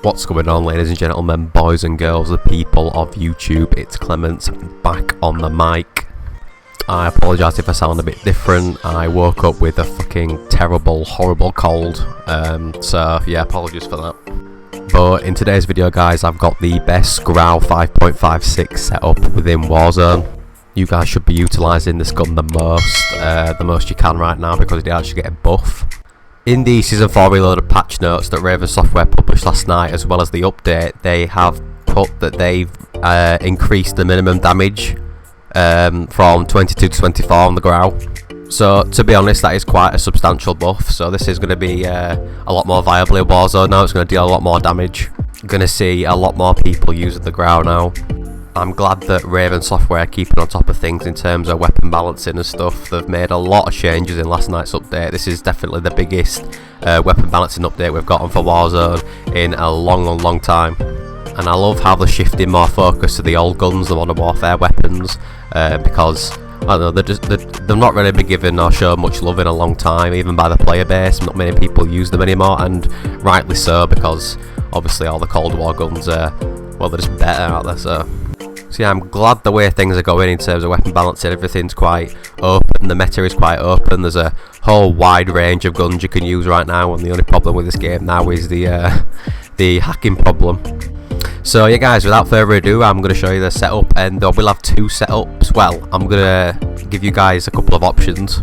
What's going on, ladies and gentlemen, boys and girls, the people of YouTube? It's Clements back on the mic. I apologise if I sound a bit different. I woke up with a fucking terrible, horrible cold. So yeah, apologies for that. But in today's video, guys, I've got the best GRAU 5.56 setup within Warzone. You guys should be utilising this gun the most you can right now, because it did actually get a buff. In the Season 4 Reloaded patch notes that Raven Software published last night, as well as the update, they have put that they've increased the minimum damage from 22 to 24 on the GRAU. So to be honest, that is quite a substantial buff. So this is going to be a lot more viable in Warzone now. It's going to deal a lot more damage. Going to see a lot more people using the GRAU now. I'm glad that Raven Software are keeping on top of things in terms of weapon balancing and stuff. They've made a lot of changes in last night's update. This is definitely the biggest weapon balancing update we've gotten for Warzone in a long time. And I love how they're shifting more focus to the old guns, the Modern Warfare weapons, because I don't know, they've not really been given or shown much love in a long time, even by the player base. Not many people use them anymore, and rightly so, because obviously all the Cold War guns are, well, they're just better, aren't they? So yeah, I'm glad the way things are going in terms of weapon balancing. Everything's quite open, the meta is quite open. There's a whole wide range of guns you can use right now, and the only problem with this game now is the hacking problem. So yeah guys, without further ado, I'm going to show you the setup, and we'll have two setups. Well, I'm going to give you guys a couple of options.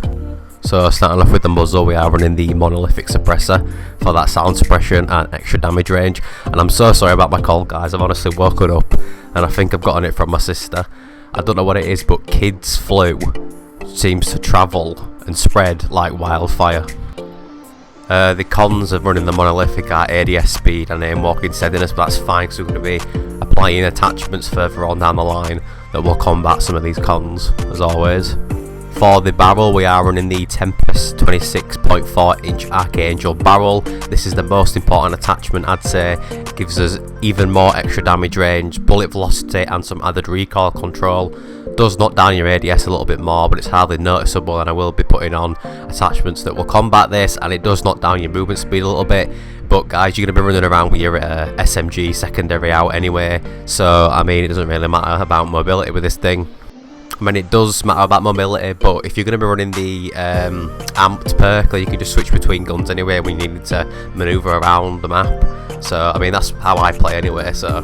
So starting off with the muzzle, we are running the monolithic suppressor for that sound suppression and extra damage range. And I'm so sorry about my cold, guys. I've honestly woken up and I think I've gotten it from my sister. I don't know what it is, but kids flu seems to travel and spread like wildfire. The cons of running the monolithic are ADS speed and aim walking steadiness, but that's fine because we're going to be applying attachments further on down the line that will combat some of these cons, as always. For the barrel, we are running the Tempest 26.4 inch Archangel barrel. This is the most important attachment, I'd say. It gives us even more extra damage range, bullet velocity and some added recoil control. Does knock down your ADS a little bit more, but it's hardly noticeable, and I will be putting on attachments that will combat this, and it does knock down your movement speed a little bit. But guys, you're going to be running around with your SMG secondary out anyway, so I mean, it doesn't really matter about mobility with this thing. I mean, it does matter about mobility, but if you're going to be running the amped perk, you can just switch between guns anyway when you need to manoeuvre around the map. So I mean, that's how I play anyway. So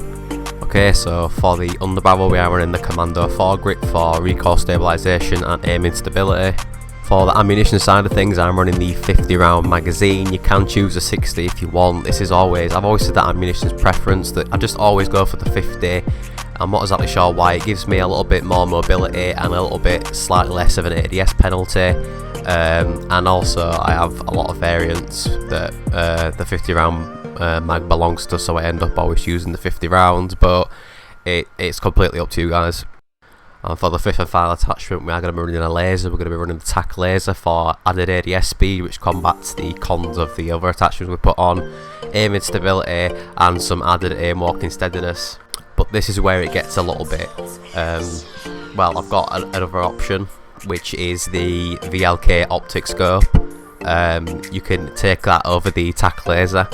okay, so for the underbarrel, we are running the Commando foregrip for recoil stabilisation and aiming stability. For the ammunition side of things, I'm running the 50 round magazine. You can choose a 60 if you want. This is always, I've always said that ammunition's preference, that I just always go for the 50. I'm not exactly sure why. It gives me a little bit more mobility and a little bit slightly less of an ADS penalty. And also I have a lot of variants that the 50 round mag belongs to, so I end up always using the 50 rounds, but it's completely up to you guys. And for the fifth and final attachment, we are going to be running a laser. We're going to be running the TAC laser for added ADS speed, which combats the cons of the other attachments we put on, aiming stability and some added aim walking steadiness. But this is where it gets a little bit, well, I've got another option, which is the VLK optic scope. You can take that over the TAC laser,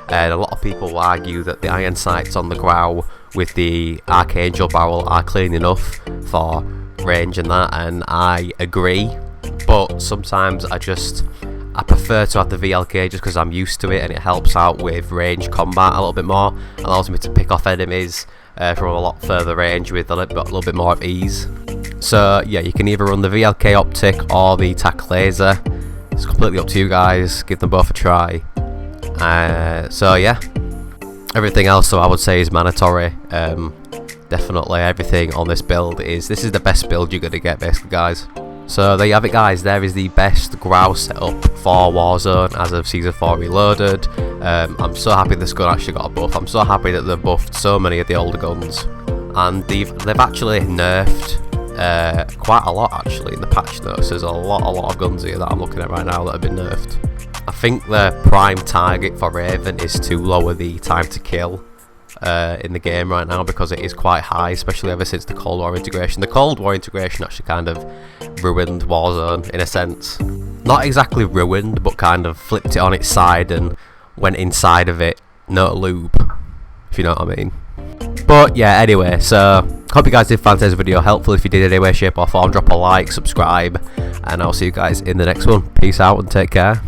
and a lot of people will argue that the iron sights on the GRAU with the Archangel barrel are clean enough for range and that, and I agree, but sometimes I prefer to have the VLK just because I'm used to it, and it helps out with range combat a little bit more, allows me to pick off enemies from a lot further range with a little bit more of ease. So yeah, you can either run the VLK optic or the TAC laser. It's completely up to you guys. Give them both a try. So yeah, everything else, so I would say, is mandatory. Definitely everything on this build this is the best build you're gonna get, basically, guys. So there you have it, guys. There is the best GRAU setup for Warzone as of Season 4 Reloaded. I'm so happy this gun actually got a buff. I'm so happy that they've buffed so many of the older guns, and they've actually nerfed quite a lot actually in the patch notes. There's a lot of guns here that I'm looking at right now that have been nerfed. I think the prime target for Raven is to lower the time to kill in the game right now, because it is quite high, especially ever since the Cold War integration. The Cold War integration actually kind of ruined Warzone in a sense. Not exactly ruined, but kind of flipped it on its side and went inside of it, no lube. if you know what I mean. But yeah, anyway, so hope you guys did find today's video helpful. If you did in any way, shape or form, drop a like, subscribe, and I'll see you guys in the next one. Peace out and take care.